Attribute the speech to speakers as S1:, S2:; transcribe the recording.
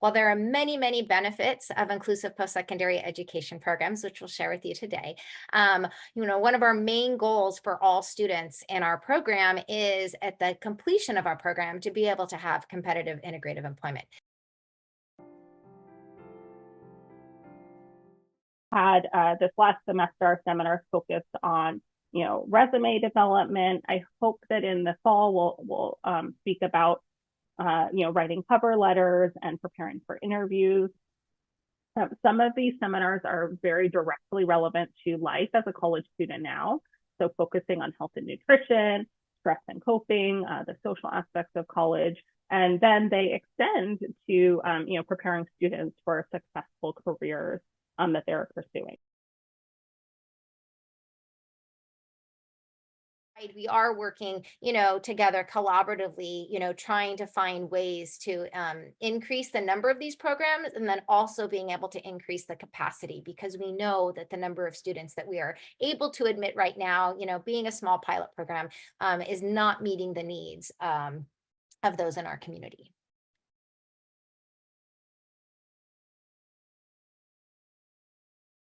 S1: While there are many, many benefits of inclusive post-secondary education programs, which we'll share with you today, one of our main goals for all students in our program is at the completion of our program to be able to have competitive integrative employment.
S2: Had this last semester, our seminars focused on, resume development. I hope that in the fall we'll speak about, writing cover letters and preparing for interviews. Some of these seminars are very directly relevant to life as a college student now. So focusing on health and nutrition, stress and coping, the social aspects of college. And then they extend to, preparing students for successful careers that they're pursuing.
S1: We are working, together collaboratively, trying to find ways to increase the number of these programs, and then also being able to increase the capacity, because we know that the number of students that we are able to admit right now, being a small pilot program, is not meeting the needs of those in our community.